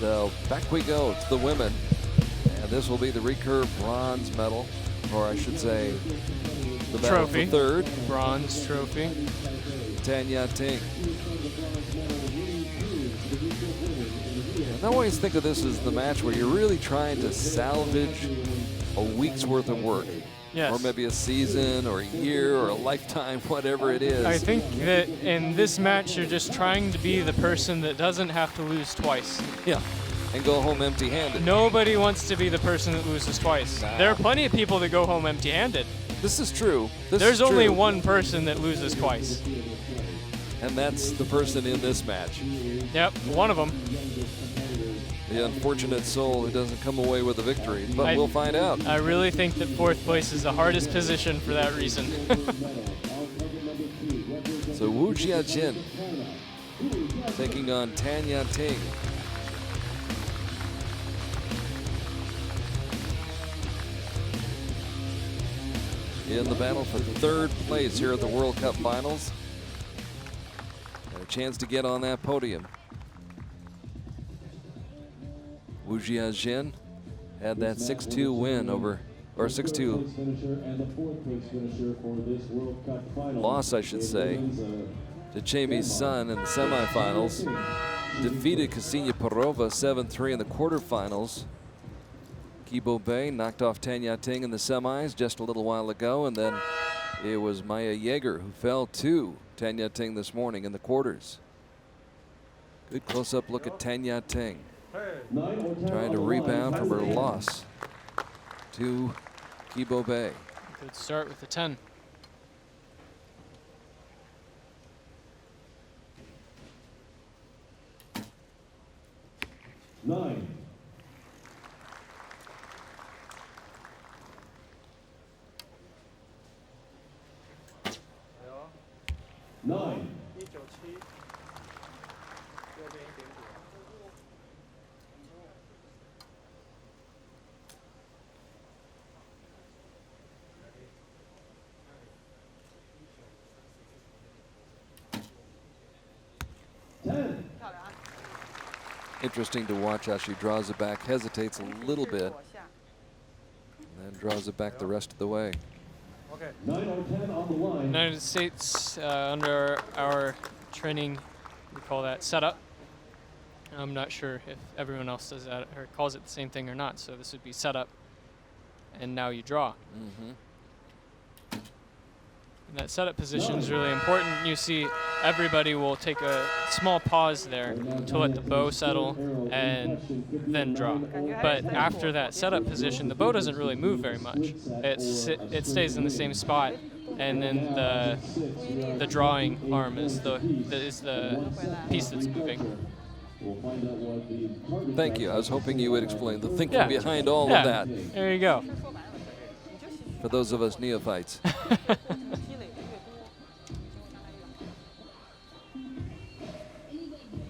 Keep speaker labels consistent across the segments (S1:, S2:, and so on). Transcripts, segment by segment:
S1: So back we go to the women. And this will be the Recurve bronze medal, or I should say the battle for third.
S2: Bronze trophy.
S1: Ya-Ting. I always think of this as the match where you're really trying to salvage a week's worth of work.
S2: Yes.
S1: Or maybe a season or a year or a lifetime, whatever it is.
S2: I think that in this match, you're just trying to be the person that doesn't have to lose twice.
S1: Yeah, and go home empty-handed.
S2: Nobody wants to be the person that loses twice.
S1: Nah.
S2: There are plenty of people that go home empty-handed.
S1: This is true.
S2: There's only one person that loses twice.
S1: And that's the person in this match.
S2: Yep, one of them.
S1: The unfortunate soul who doesn't come away with a victory, but we'll find out.
S2: I really think that fourth place is the hardest position for that reason.
S1: So Wu Jiaxin taking on Ya-Ting. In the battle for third place here at the World Cup Finals. And a chance to get on that podium. Wu Jiaxin had that 6-2 win over, or 6-2 loss, I should say, to Jamie's son in the semifinals. Defeated Ksenia Parova 7-3 in the quarterfinals. Kibo Bay knocked off Ya-Ting in the semis just a little while ago, and then it was Maya Yeager who fell to Ya-Ting this morning in the quarters. Good close-up look at Ya-Ting. Trying to rebound from her loss to Kibo Bay.
S2: Good start with the 10.
S3: Nine. Nine. 10.
S1: Interesting to watch how she draws it back, hesitates a little bit, and then draws it back the rest of the way.
S3: 9 or 10 on the line.
S2: United States, under our training, we call that setup. I'm not sure if everyone else does that or calls it the same thing or not. So this would be setup, and now you draw.
S1: Mm-hmm.
S2: And that setup position is really important. You see everybody will take a small pause there to let the bow settle and then draw. But after that setup position, the bow doesn't really move very much. It stays in the same spot, and then the drawing arm is the piece that's moving.
S1: Thank you. I was hoping you would explain the thinking behind all of that.
S2: There you go.
S1: For those of us neophytes.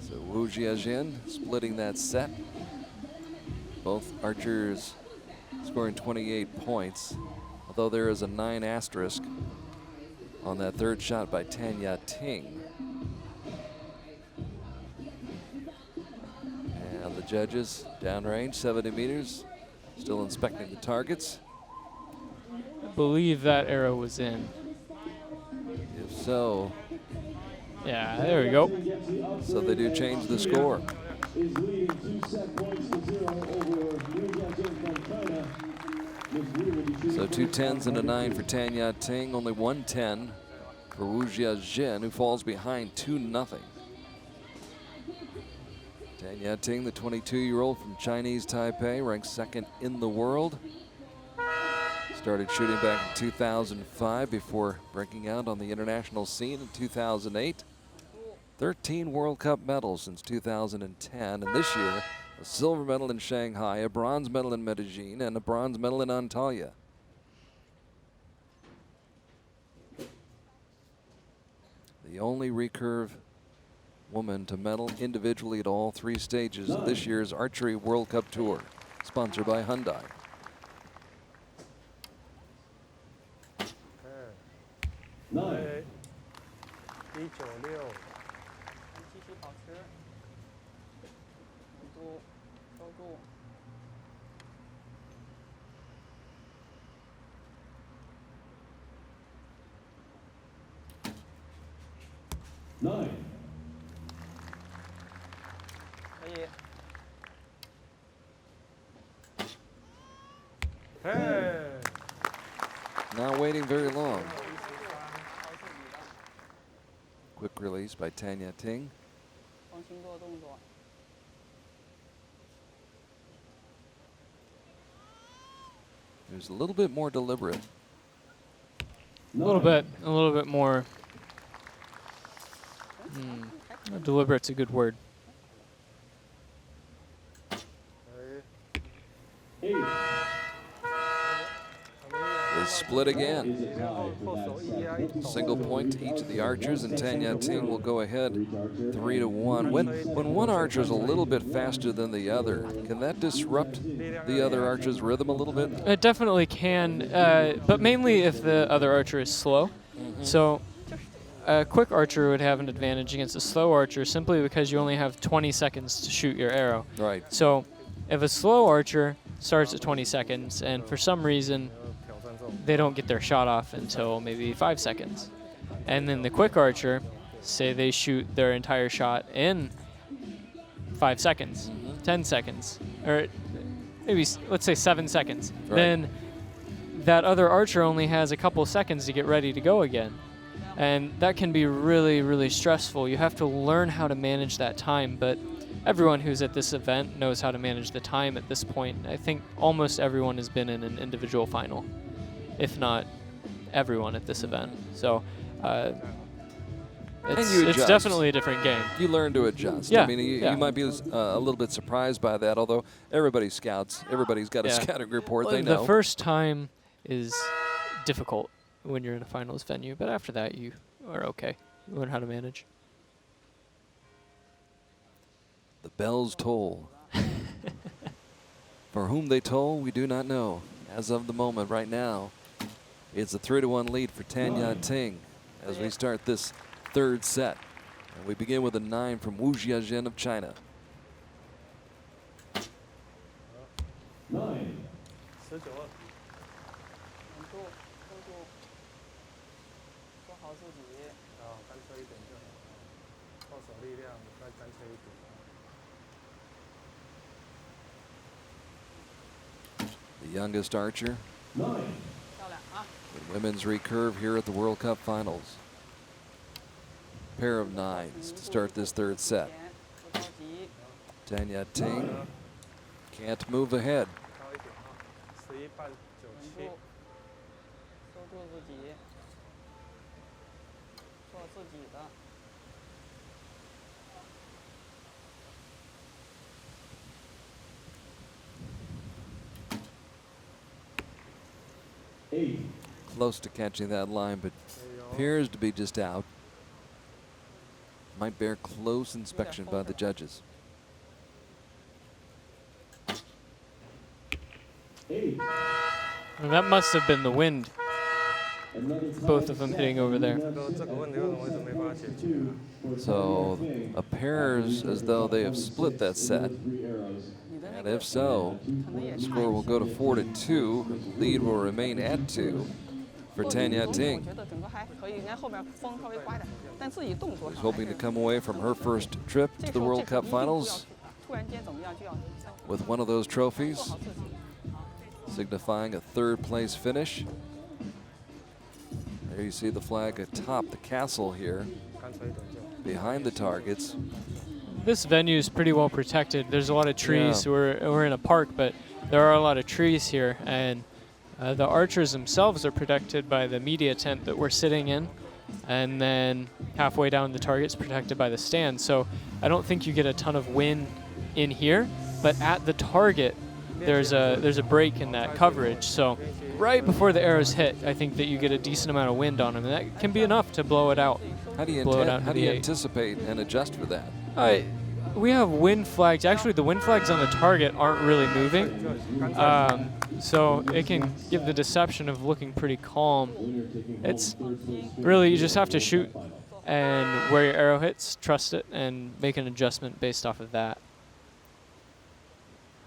S1: So Wu Jiaxin splitting that set. Both archers scoring 28 points, although there is a 9 asterisk on that third shot by Ya-Ting. And the judges downrange 70 meters, still inspecting the targets.
S2: I believe that arrow was in.
S1: If so,
S2: yeah, there we go.
S1: So they do change the score. So 2 10s and a 9 for Ya-Ting, only 1 10 for Wu Jiaxin, who falls behind 2-0. Ya-Ting, the 22-year-old from Chinese Taipei, ranked 2nd in the world. Started shooting back in 2005 before breaking out on the international scene in 2008. 13 World Cup medals since 2010, and this year a silver medal in Shanghai, a bronze medal in Medellin, and a bronze medal in Antalya. The only recurve woman to medal individually at all 3 stages of this year's Archery World Cup Tour, sponsored by Hyundai.
S3: Nine.
S4: 196。
S3: 9.
S4: 可以。
S1: Not waiting very long. Quick release by Ya-Ting.
S4: 放心做动作。
S1: There's a little bit more deliberate.
S2: A little bit more. Deliberate's a good word.
S3: 8.
S1: They split again.
S3: Is a tie for
S1: Single point to each of the archers, and Ya-Ting will go ahead 3-1. When one archer is a little bit faster than the other, can that disrupt the other archer's rhythm a little bit?
S2: It definitely can, but mainly if the other archer is slow. So a quick archer would have an advantage against a slow archer simply because you only have 20 seconds to shoot your arrow.
S1: Right.
S2: So if a slow archer starts at 20 seconds and for some reason they don't get their shot off until maybe 5 seconds, and then the quick archer, say they shoot their entire shot in 5 seconds, 10 seconds, or maybe let's say 7 seconds,
S1: Right.
S2: then that other archer only has a couple seconds to get ready to go again. And that can be really, really stressful. You have to learn how to manage that time, but everyone who's at this event knows how to manage the time at this point. I think almost everyone has been in an individual final, if not everyone at this event. So
S1: you
S2: it's
S1: adjust.
S2: definitely a different game.
S1: You learn to adjust.
S2: Yeah,
S1: I mean, you
S2: yeah.
S1: might be a little bit surprised by that, although everybody's scouts. Everybody's got a
S2: Yeah.
S1: scouting report.
S2: Well,
S1: They know.
S2: the first time is difficult when you're in a finals venue, but after that you are okay. You learn how to manage.
S1: The bells toll. For whom they toll, we do not know. As of the moment, right now, it's a 3-1 lead for Ya-Ting as we start this third set. And we begin with a 9 from Jiaxin of China.
S3: 9.
S4: 19了。稳住，收住，做好自己。干脆一点就好，后手力量再干脆一点。
S1: The youngest archer
S3: 9.
S4: 漂亮啊！
S1: in women's recurve here at the World Cup Finals. Pair of 9s to start this third set.
S4: 不着急。
S1: Ya-Ting can't move ahead.
S4: 高一点啊，11半97。收住自己，做自己的。
S3: 8.
S1: Close to catching that line, but appears to be just out. Might bear close inspection by the judges.
S3: 8.
S2: And that must have been the wind.
S3: Another tie
S2: Both of them hitting over there.
S4: 这个问题为什么一直没办法解决？
S3: 2 for
S1: So
S3: Ya-Ting.
S1: appears as though they have split that set.
S3: 3 arrows.
S1: And if so, the score will go to 4-2. Lead will remain at 2 for
S4: 我
S1: Ya-Ting.
S4: 觉得整个还可以，人家后面风稍微刮点，但自己动作
S1: Who's
S4: 上
S1: hoping to come away from her first trip
S4: 这
S1: to
S4: 时
S1: the
S4: 候
S1: World
S4: 这时候
S1: Cup
S4: 一定不要
S1: Finals
S4: 突然间怎么样就要
S1: with one of those
S4: 做
S1: trophies,
S4: 好自己。
S1: signifying a third place finish. There you see the flag atop the castle here,
S4: 干脆一点就。
S1: behind the targets.
S2: This venue is pretty well protected. There's a lot of trees.
S1: Yeah.
S2: We're in a park, but there are a lot of trees here, and the archers themselves are protected by the media tent that we're sitting in, and then halfway down the target's protected by the stand. So I don't think you get a ton of wind in here, but at the target there's a break in that coverage. So right before the arrows hit, I think that you get a decent amount of wind on them, and that can be enough to blow it out.
S1: How do you,
S2: Blow it out
S1: how
S2: to
S1: do you
S2: the 8.
S1: anticipate and adjust for that?
S2: We have wind flags. Actually, the wind flags on the target aren't really moving. So it can give the deception of looking pretty calm. It's really, you just have to shoot and where your arrow hits, trust it, and make an adjustment based off of that.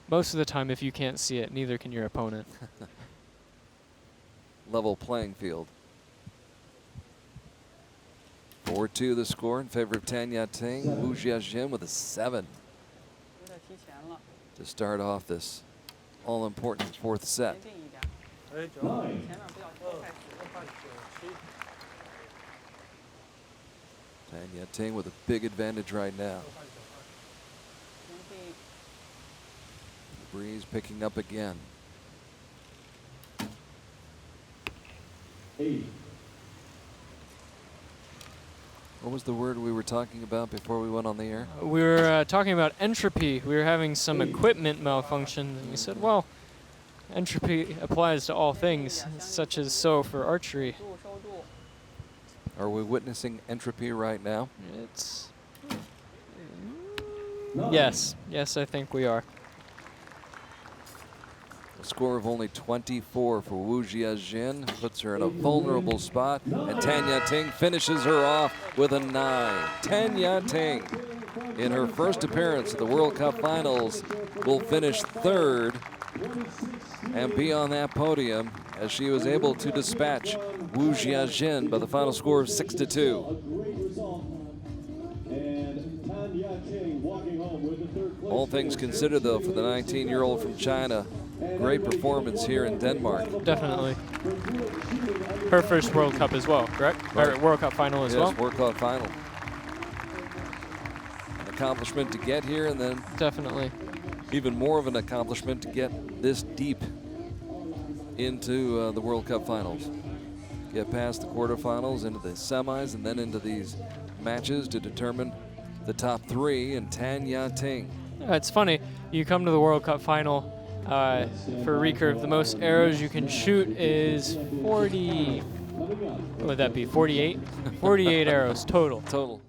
S2: most of the time, if you can't see it, neither can your opponent.
S1: Level playing field. 4-2 the score in favor of Tan Ya-Ting. Wu Jiaxin with a 7 to start off this all-important fourth set.
S4: 哎，九
S3: 9.
S1: Tan Ya-Ting with a big advantage right now. The breeze picking up again.
S3: 8.
S1: What was the word we were talking about before we went on the air?
S2: We were talking about entropy. We were having some equipment malfunction, and we said, well, entropy applies to all things, such as so for archery.
S1: Are we witnessing entropy right now?
S2: It's yes, I think we are.
S1: A score of only 24 for Wu Jiaxin puts her in a vulnerable spot, and Tan Ya-Ting finishes her off with a 9. Tan Ya-Ting, in her first appearance at the World Cup Finals, will finish third and be on that podium as she was able to dispatch Wu Jiaxin by the final score of 6-2. All things considered, though, for the 19-year-old from China, great performance here in Denmark.
S2: Definitely. Her first World Cup as well, correct?
S1: Right.
S2: Or World Cup final as well?
S1: Yes, World Cup final. An accomplishment to get here, and then
S2: Definitely.
S1: even more of an accomplishment to get this deep into the World Cup finals. Get past the quarterfinals, into the semis, and then into these matches to determine the top 3 in Tan Ya-Ting.
S2: It's funny, you come to the World Cup final for recurve, the most arrows you can shoot is 40, what would that be, 48? 48 arrows total.
S1: Total.